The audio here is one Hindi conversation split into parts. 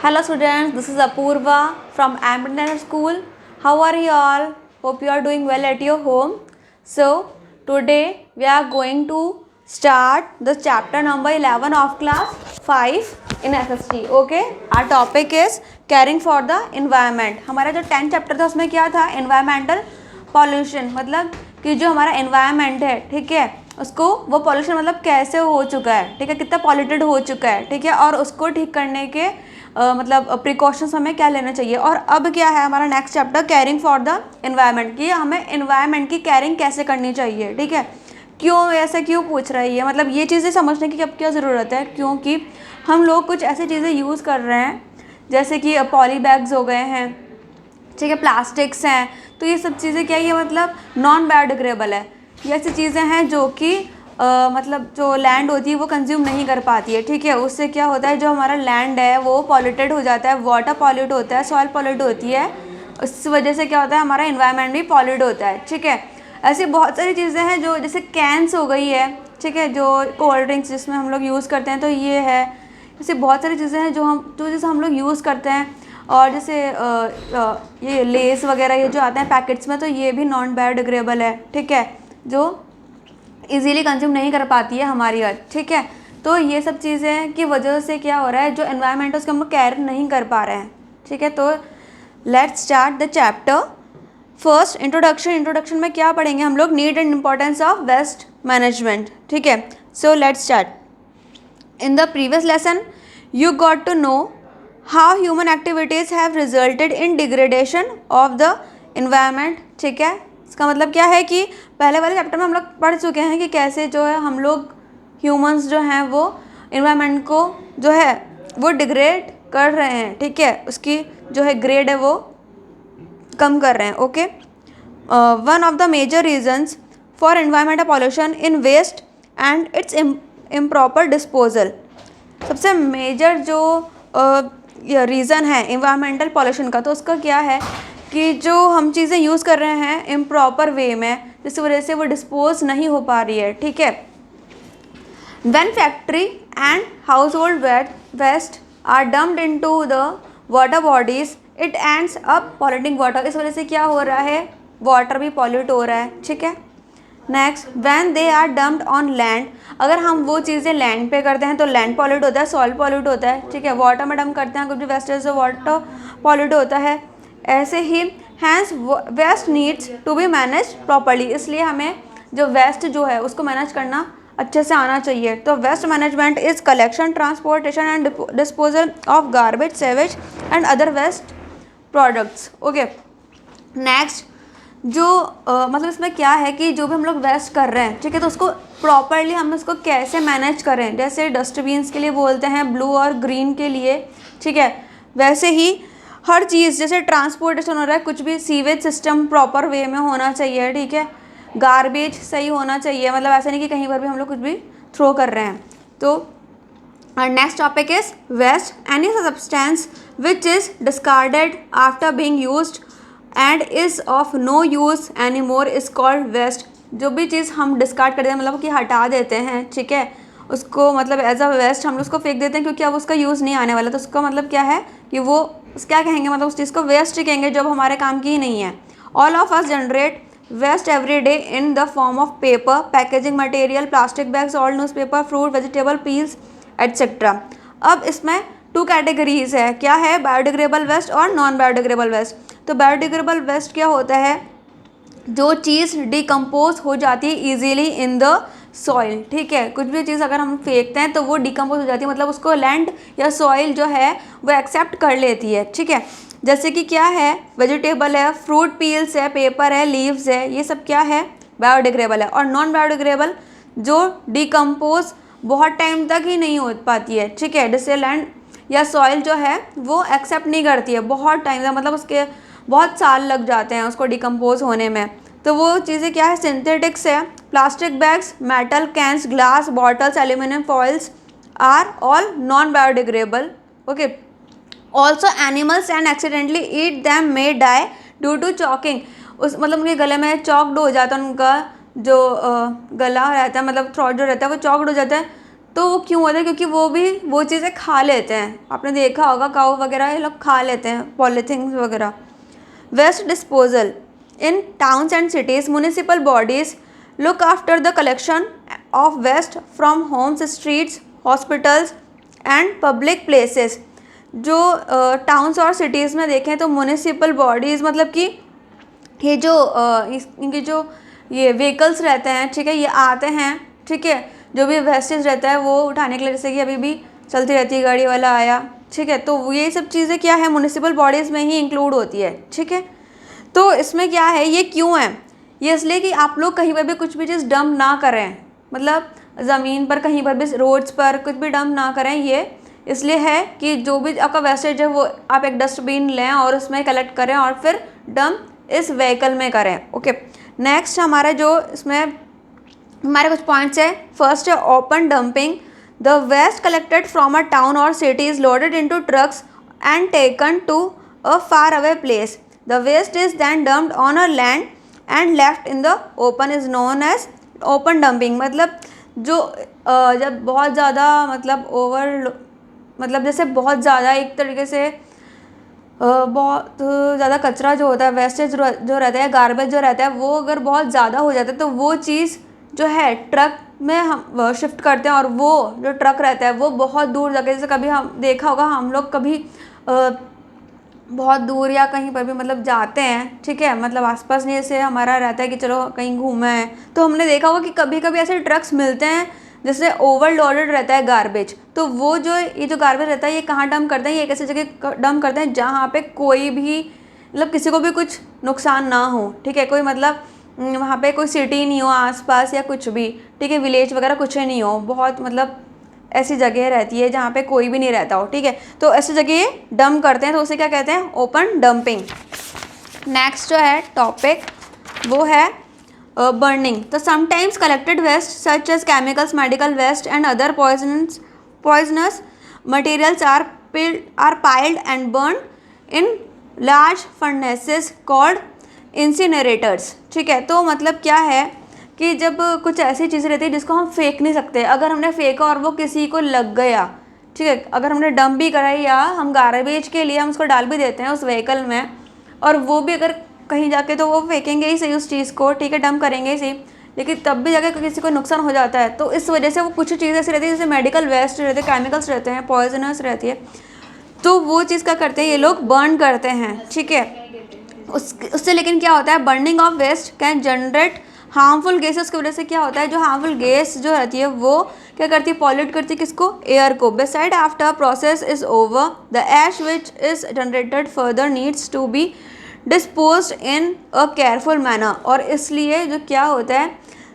Hello students, this is Apurva from Ambidexter School. How are you all? Hope you are doing well at your home. So today we are going to start the chapter number 11 of class 5 in SST. Okay, our topic is caring for the environment. हमारा जो 10th chapter था उसमें क्या था? Environmental pollution, मतलब कि जो हमारा environment है, ठीक है, उसको वो pollution मतलब कैसे हो चुका है, ठीक है, कितना polluted हो चुका है, ठीक है, और उसको ठीक करने के मतलब प्रिकॉशंस हमें क्या लेना चाहिए। और अब क्या है हमारा next chapter, caring for the environment, कि हमें एनवायरनमेंट की केयरिंग कैसे करनी चाहिए, ठीक है। क्यों ऐसा क्यों पूछ रही है, मतलब ये चीज़ें समझने की अब क्या ज़रूरत है, क्योंकि हम लोग कुछ ऐसी चीज़ें यूज़ कर रहे हैं जैसे कि पॉली बैग्स हो गए हैं, ठीक है, प्लास्टिक्स हैं, तो ये सब चीज़ें क्या, ये मतलब नॉन बायोडिग्रेडेबल है। ये ऐसी चीज़ें हैं जो कि मतलब जो लैंड होती है वो कंज्यूम नहीं कर पाती है, ठीक है। उससे क्या होता है, जो हमारा लैंड है वो पॉल्यूटेड हो जाता है, वाटर पॉल्यूट होता है, सॉइल पॉल्यूट होती है, उस वजह से क्या होता है, हमारा इन्वायरमेंट भी पॉल्यूट होता है, ठीक है। ऐसी बहुत सारी चीज़ें हैं जो, जैसे कैंस हो गई है, ठीक है, जो कोल्ड ड्रिंक्स जिसमें हम लोग यूज़ करते हैं, तो ये है। ऐसी बहुत सारी चीज़ें हैं जो जैसे हम लोग यूज़ करते हैं, और जैसे ये लेस वगैरह ये जो आते हैं पैकेट्स में, तो ये भी नॉन बायोडिग्रेडेबल है, ठीक है, जो इजीली कंज्यूम नहीं कर पाती है हमारी अर्थ, ठीक है। तो ये सब चीज़ें की वजह से क्या हो रहा है, जो एनवायरनमेंट है उसको हम लोग केयर नहीं कर पा रहे हैं, ठीक है। तो let's start the chapter. First introduction में क्या पढ़ेंगे हम लोग, need and importance of waste management, ठीक है। So let's start. In the previous lesson you got to know how human activities have resulted in degradation of the environment, ठीक है। इसका मतलब क्या है कि पहले वाले चैप्टर में हम लोग पढ़ चुके हैं कि कैसे जो है हम लोग ह्यूमंस जो हैं वो एनवायरनमेंट को जो है वो डिग्रेड कर रहे हैं, ठीक है, उसकी जो है ग्रेड है वो कम कर रहे हैं। Okay, one of the major reasons for environmental pollution in waste and its improper disposal, सबसे मेजर जो रीज़न है एनवायरमेंटल पॉल्यूशन का, तो उसका क्या है कि जो हम चीज़ें यूज़ कर रहे हैं इम्प्रॉपर वे में, जिसकी वजह से वो डिस्पोज नहीं हो पा रही है, ठीक है। When factory and household waste are dumped into the water bodies it ends up polluting water, इस वजह से क्या हो रहा है, वाटर भी पॉल्यूट हो रहा है, ठीक है। Next, when they are dumped on land, अगर हम वो चीज़ें लैंड पे करते हैं तो लैंड पॉल्यूट होता है, सॉइल पॉल्यूट होता है, ठीक है। वाटर में डम्प करते हैं कुछ भी वेस्टेज, तो वाटर पॉल्यूट होता है। ऐसे ही hence waste needs to be manage properly, इसलिए हमें जो वेस्ट जो है उसको मैनेज करना अच्छे से आना चाहिए। तो waste management is collection, transportation and disposal of garbage, sewage and other waste products. Okay, next, जो मतलब इसमें क्या है कि जो भी हम लोग वेस्ट कर रहे हैं, ठीक है, तो उसको प्रॉपरली हम उसको कैसे मैनेज करें, जैसे डस्टबिन्स के लिए बोलते हैं ब्लू और ग्रीन के लिए, ठीक है, वैसे ही हर चीज़ जैसे ट्रांसपोर्टेशन हो रहा है, कुछ भी सीवेज सिस्टम प्रॉपर वे में होना चाहिए, ठीक है, गार्बेज सही होना चाहिए, मतलब ऐसा नहीं कि कहीं पर भी हम लोग कुछ भी थ्रो कर रहे हैं। तो next topic is waste, any substance which is discarded after being used and is of no use any more is called waste, जो भी चीज़ हम डिस्कार्ड कर देते हैं मतलब कि हटा देते हैं, ठीक है, उसको मतलब एज अ वेस्ट हम उसको फेंक देते हैं क्योंकि अब उसका यूज़ नहीं आने वाला, तो उसका मतलब क्या है कि वो क्या कहेंगे, मतलब उस चीज़ को वेस्ट ही कहेंगे जो अब हमारे काम की ही नहीं है। All of us generate waste every day in the form of paper, packaging material, plastic bags, all newspaper, fruit, vegetable peels etcetera. अब इसमें 2 कैटेगरीज है, क्या है, बायोडिग्रेडेबल वेस्ट और नॉन बायोडिग्रेडेबल वेस्ट। तो बायोडिग्रेडेबल वेस्ट क्या होता है, जो चीज़ डिकम्पोज हो जाती है ईजीली इन द सॉइल, ठीक है, कुछ भी चीज़ अगर हम फेंकते हैं तो वो डिकम्पोज हो जाती है, मतलब उसको लैंड या सॉइल जो है वो एक्सेप्ट कर लेती है, ठीक है। जैसे कि क्या है, वेजिटेबल है, फ्रूट पील्स है, पेपर है, लीव्स है, ये सब क्या है, बायोडिग्रेडेबल है। और नॉन बायोडिग्रेडेबल जो डिकम्पोज बहुत टाइम तक ही नहीं हो पाती है, ठीक है, जिससे लैंड या सॉइल जो है वो एक्सेप्ट नहीं करती है बहुत टाइम तक, मतलब उसके बहुत साल लग जाते हैं उसको डिकम्पोज होने में। तो वो चीज़ें क्या है, सिंथेटिक्स है, plastic bags, metal cans, glass bottles, aluminium foils are all non biodegradable. Okay, also animals and accidentally eat them may die due to choking, उस मतलब उनके गले में चॉक्ड हो जाता है, उनका जो गला रहता है मतलब थ्रोट जो रहता है वो चॉक्ड हो जाता है, तो वो क्यों होता है? क्योंकि वो भी वो चीज़ें खा लेते हैं। आपने देखा होगा काऊ वगैरह ये लोग खा लेते हैं पॉलीथीन वगैरह। Waste disposal in towns and cities municipal bodies look after the collection of waste from homes, streets, hospitals and public places. जो टाउन्स और सिटीज़ में देखें तो म्यूनिसिपल बॉडीज़ मतलब कि ये जो इनके जो ये व्हीकल्स रहते हैं, ठीक है, ये आते हैं, ठीक है, जो भी वेस्टेज रहता है वो उठाने के लिए, जैसे कि अभी भी चलती रहती है गाड़ी वाला आया, ठीक है, तो ये सब चीज़ें क्या है म्यूनिसिपल बॉडीज़ में ही इंक्लूड होती है, ठीक है। तो इसमें क्या है, ये क्यों है? ये इसलिए कि आप लोग कहीं पर भी कुछ भी चीज़ डंप ना करें, मतलब ज़मीन पर कहीं पर भी रोड्स पर कुछ भी डंप ना करें। ये इसलिए है कि जो भी आपका वेस्टेज है वो आप एक डस्टबिन लें और उसमें कलेक्ट करें और फिर डंप इस व्हीकल में करें। ओके, नेक्स्ट हमारा जो इसमें हमारे कुछ पॉइंट्स है। फर्स्ट है open dumping. The waste collected from a town और city is loaded into trucks and taken to a far away place. The waste is then dumped on a land and left in the open is known as open dumping. मतलब जो जब बहुत ज़्यादा मतलब जैसे बहुत ज़्यादा एक तरीके से बहुत ज़्यादा कचरा जो होता है, वेस्टेज जो रहता है, गार्बेज जो रहता है, वो अगर बहुत ज़्यादा हो जाता है तो वो चीज़ जो है ट्रक में हम शिफ्ट करते हैं और वो जो ट्रक रहता है वो बहुत दूर जाके, जैसे कभी हम देखा होगा हम लोग कभी बहुत दूर या कहीं पर भी मतलब जाते हैं, ठीक है, मतलब आसपास नहीं, जैसे हमारा रहता है कि चलो कहीं घूमे हैं तो हमने देखा होगा कि कभी कभी ऐसे ट्रक्स मिलते हैं जिससे ओवरलोडेड रहता है गार्बेज। तो वो जो ये जो गार्बेज रहता है ये कहाँ डंप करते हैं? ये एक ऐसी जगह डंप करते हैं जहाँ पे कोई भी मतलब किसी को भी कुछ नुकसान ना हो, ठीक है, कोई मतलब वहाँ पे कोई सिटी नहीं हो आसपास या कुछ भी, ठीक है, विलेज वगैरह कुछ नहीं हो, बहुत मतलब ऐसी जगह रहती है जहाँ पे कोई भी नहीं रहता हो, ठीक है, तो ऐसी जगह ये डंप करते हैं, तो उसे क्या कहते हैं? Open dumping. नेक्स्ट जो है टॉपिक वो है burning. The sometimes collected waste such as chemicals, medical waste and other poisonous materials are piled and burned in large furnaces called incinerators. ठीक है, तो मतलब क्या है कि जब कुछ ऐसी चीज़ें रहती है जिसको हम फेंक नहीं सकते, अगर हमने फेंका और वो किसी को लग गया, ठीक है, अगर हमने डंप भी कराई या हम गार्बेज के लिए हम उसको डाल भी देते हैं उस व्हीकल में और वो भी अगर कहीं जाके तो वो फेंकेंगे ही सही उस चीज़ को, ठीक है, डंप करेंगे ही सही, लेकिन तब भी जाके किसी को नुकसान हो जाता है। तो इस वजह से वो कुछ चीज़ें ऐसी रहती है जैसे मेडिकल वेस्ट रहते हैं, केमिकल्स रहते हैं, पॉइजनस रहती है, तो वो चीज़ क्या करते हैं ये लोग बर्न करते हैं, ठीक है। उससे लेकिन क्या होता है, burning of waste can generate harmful gases की वजह से क्या होता है, जो हार्मफुल गैस जो रहती है वो क्या करती है, पॉल्यूट करती है किसको? एयर को। Beside after process is over the ash which is generated further needs to be dispose in a careful manner. और इसलिए जो क्या होता है,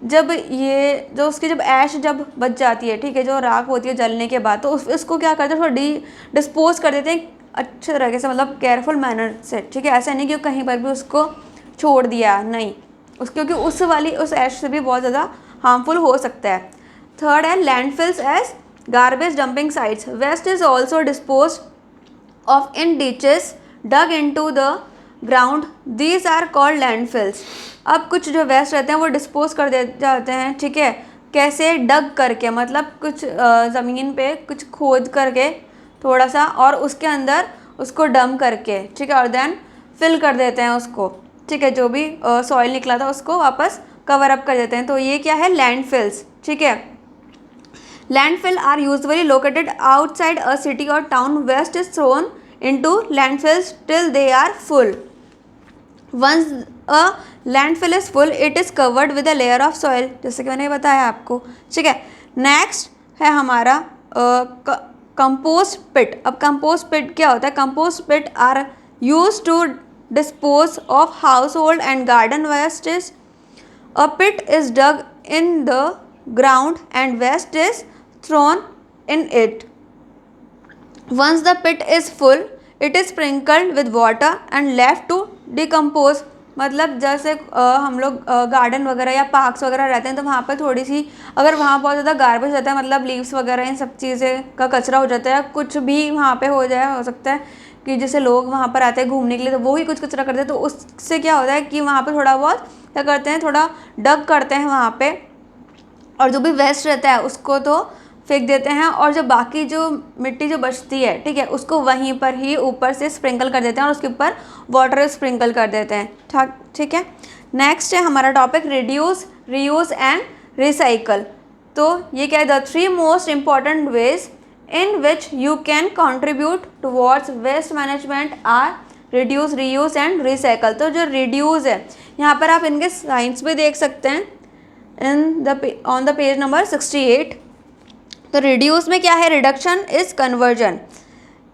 जब ये जो उसकी जब ऐश जब बच जाती है, ठीक है, जो राख होती है जलने के बाद, तो इसको क्या करते हैं, थोड़ा डिस्पोज कर देते हैं अच्छे तरीके से, मतलब केयरफुल मैनर से, ठीक है, ऐसा नहीं कि कहीं पर भी उसको छोड़ दिया, नहीं, क्योंकि उस ऐश से भी बहुत ज़्यादा हार्मफुल हो सकता है। थर्ड है landfills as garbage dumping sites. Waste is also dispose of in ditches dug into the ground, these are called landfills. अब कुछ जो वेस्ट रहते हैं वो डिस्पोज कर दे जाते हैं, ठीक है, कैसे? डग करके, मतलब कुछ ज़मीन पे कुछ खोद करके थोड़ा सा और उसके अंदर उसको डंप करके, ठीक है, और देन फिल कर देते हैं उसको, ठीक है, जो भी सॉइल निकला था उसको वापस कवर अप कर देते हैं, तो ये क्या है? लैंडफिल्स, ठीक है। Landfill are usually located outside a city और town. Waste is thrown into landfills till they are full. Once a landfill is full, it is covered with a layer of soil, जैसे कि मैंने बताया आपको, ठीक है। नेक्स्ट है हमारा कंपोस्ट पिट। अब कंपोस्ट पिट क्या होता है? Compost pit are use to dispose of household and garden wastage. A pit is dug in the ground and waste is thrown in it. Once the pit is full, it is sprinkled with water and left to decompose. मतलब जैसे हम लोग गार्डन वगैरह या पार्क्स वगैरह रहते हैं तो वहाँ पर थोड़ी सी अगर वहाँ बहुत ज़्यादा गार्बेज रहता है, मतलब लीव्स वगैरह इन सब चीज़ें का कचरा हो जाता है, कुछ भी वहाँ पे हो सकता है कि जैसे लोग वहाँ पर आते हैं घूमने के लिए तो वो ही कुछ कचरा करते हैं, तो उससे क्या होता है कि वहाँ पर थोड़ा बहुत क्या करते हैं, थोड़ा डग करते हैं वहाँ पर, और जो भी वेस्ट रहता है उसको तो फेंक देते हैं और जो बाकी जो मिट्टी जो बचती है, ठीक है, उसको वहीं पर ही ऊपर से स्प्रिंकल कर देते हैं और उसके ऊपर वाटर स्प्रिंकल कर देते हैं। ठीक है। नेक्स्ट है हमारा topic reduce, reuse and recycle. तो ये क्या है, the 3 most important ways in which you can contribute towards waste management are reduce, reuse and recycle. तो जो रिड्यूस है, यहाँ पर आप इनके साइंस भी देख सकते हैं ऑन द पेज नंबर 68। तो रिड्यूस में क्या है, रिडक्शन इज कन्वर्जन।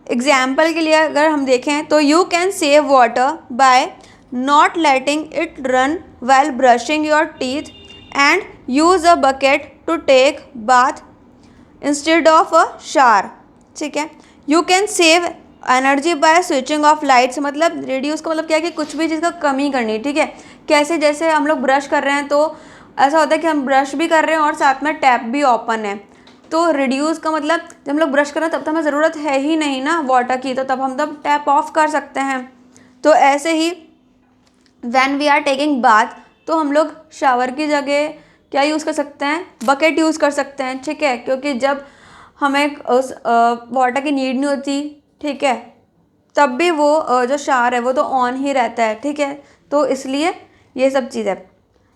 एग्जाम्पल के लिए अगर हम देखें तो you can save water bye not letting it run while brushing your teeth and use a bucket to take bath instead of a shower। ठीक है। You can save energy by switching off lights. मतलब रिड्यूस का मतलब क्या है कि कुछ भी चीज़ का कमी करनी, ठीक है। कैसे, जैसे हम लोग ब्रश कर रहे हैं तो ऐसा होता है कि हम ब्रश भी कर रहे हैं और साथ में टैप भी ओपन है। तो रिड्यूस का मतलब जब हम लोग ब्रश कर रहे हैं तब तो हमें ज़रूरत है ही नहीं ना वाटर की, तो तब हम तब टैप ऑफ कर सकते हैं। तो ऐसे ही when we are taking bath, तो हम लोग शावर की जगह क्या यूज़ कर सकते हैं, बकेट यूज़ कर सकते हैं, ठीक है, क्योंकि जब हमें उस वाटर की नीड नहीं होती, ठीक है, तब भी वो जो शावर है वो तो ऑन ही रहता है, ठीक है। तो इसलिए ये सब चीज़ है,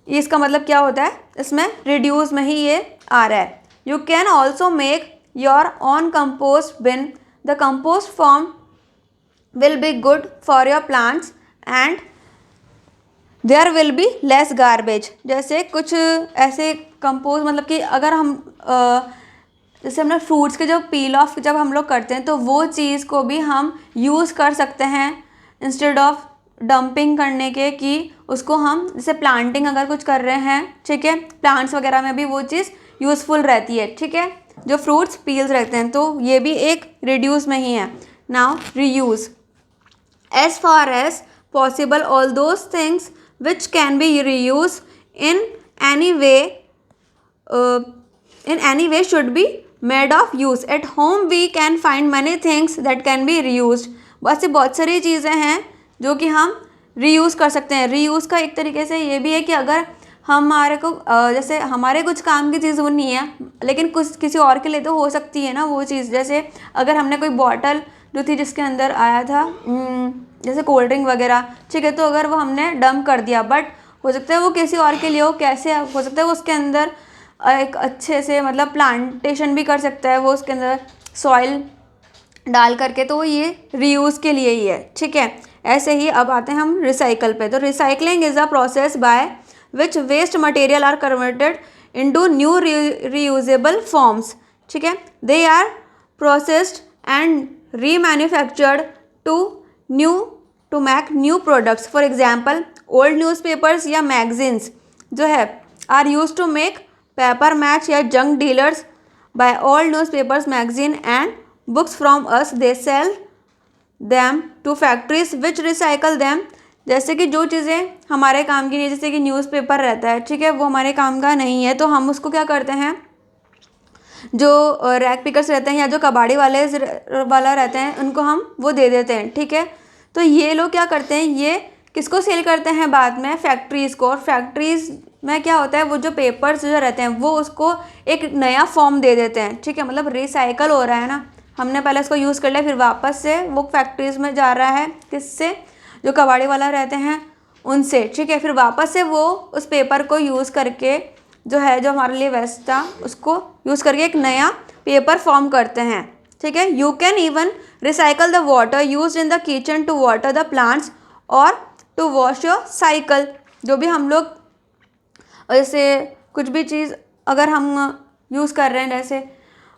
इसका मतलब क्या होता है, इसमें रिड्यूस में ही ये आ रहा है। You can also make your own compost bin, the compost form will be good for your plants and there will be less garbage. जैसे कुछ ऐसे कंपोज, मतलब कि अगर हम जैसे हमने फ्रूट्स के जो पील ऑफ जब हम लोग करते हैं तो वो चीज़ को भी हम यूज़ कर सकते हैं इंस्टेड ऑफ डंपिंग करने के, कि उसको हम जैसे प्लांटिंग अगर कुछ कर रहे हैं, ठीक है, प्लांट्स वगैरह में भी वो चीज़ यूज़फुल रहती है, ठीक है, जो फ्रूट्स पील्स रहते हैं, तो ये भी एक रिड्यूस में ही है। Now reuse, as far as possible all those things which can be reused in any way should be made of use। At home we can find many things that can be reused। वैसे बहुत सारी चीज़ें हैं जो कि हम रीयूज़ कर सकते हैं। रीयूज़ का एक तरीके से ये भी है कि अगर हमारे को जैसे हमारे कुछ काम की चीज़ वो नहीं है लेकिन कुछ किसी और के लिए तो हो सकती है ना वो चीज़। जैसे अगर हमने कोई बॉटल जो थी जिसके अंदर आया था जैसे कोल्ड ड्रिंक वगैरह, ठीक है, तो अगर वो हमने डंप कर दिया, बट हो सकता है वो किसी और के लिए हो, कैसे हो सकता है वो उसके अंदर एक अच्छे से मतलब प्लांटेशन भी कर सकता है वो उसके अंदर सॉइल डाल करके, तो ये रीयूज़ के लिए ही है, ठीक है। ऐसे ही अब आते हैं हम रिसाइकल पे। तो recycling is a process by which waste material are converted into new reusable forms, ठीक है। They are processed and remanufactured to make new products. For example old newspapers या मैगजीन्स जो है are use to make paper mache या junk dealers buy old newspapers magazine and books from us, they sell them to factories which recycle them. जैसे कि जो चीज़ें हमारे काम की नहीं, जैसे कि न्यूज़पेपर रहता है, ठीक है, वो हमारे काम का नहीं है, तो हम उसको क्या करते हैं, जो रैक पिकर्स रहते हैं या जो कबाड़ी वाला रहते हैं उनको हम वो दे देते हैं, ठीक है। तो ये लोग क्या करते हैं, ये किसको सेल करते हैं बाद में, फैक्ट्रीज़ को। और फैक्ट्रीज़ में क्या होता है, वो जो पेपर्स जो रहते हैं वो उसको एक नया फॉर्म दे देते हैं, ठीक है, मतलब रिसाइकल हो रहा है ना, हमने पहले इसको यूज़ कर लिया फिर वापस से वो फैक्ट्रीज़ में जा रहा है, किससे, जो कबाड़ी वाला रहते हैं उनसे, ठीक है, फिर वापस से वो उस पेपर को यूज़ करके जो है जो हमारे लिए वेस्ट था उसको यूज़ करके एक नया पेपर फॉर्म करते हैं, ठीक है। You can even recycle the water use in the kitchen to water the plants और टू वॉश योर साइकिल। जो भी हम लोग जैसे कुछ भी चीज़ अगर हम यूज़ कर रहे हैं, जैसे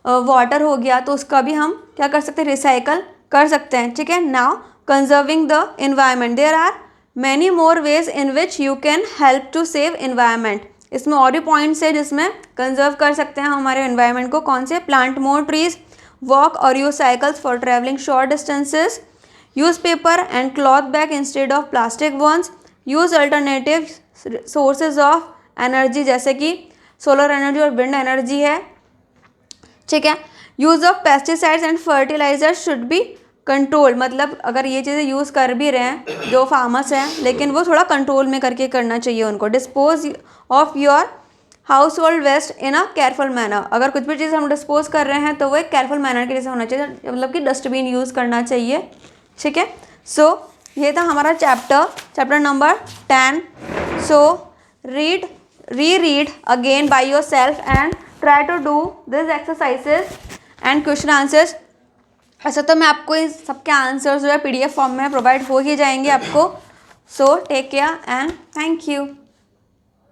वाटर हो गया, तो उसका भी हम क्या कर सकते हैं, रिसाइकल कर सकते हैं, ठीक है। Now conserving the environment, there are many more ways in which you can help to save environment. इसमें और भी पॉइंट्स है जिसमें कंजर्व कर सकते हैं हमारे एनवायरनमेंट को। कौन से, प्लांट मोर ट्रीज, वॉक और use cycles for travelling short distances, use paper and cloth bag instead of plastic ones, use alternative sources of energy जैसे कि सोलर एनर्जी और विंड एनर्जी है, ठीक है। Use of pesticides and fertilizer should be control, मतलब अगर ये चीज़ें यूज़ कर भी रहे हैं जो फार्मर्स हैं, लेकिन वो थोड़ा कंट्रोल में करके करना चाहिए उनको। Dispose of your household waste in a careful manner. अगर कुछ भी चीज़ हम डिस्पोज कर रहे हैं तो वो एक केयरफुल मैनर के जैसे होना चाहिए, मतलब कि डस्टबिन यूज़ करना चाहिए। ठीक है, सो ये था हमारा chapter number 10। So read again by yourself and try to do this exercises and question answers. ऐसा तो मैं आपको इन सबके आंसर्स जो है PDF फॉर्म में प्रोवाइड हो ही जाएंगे आपको। So take care and thank you.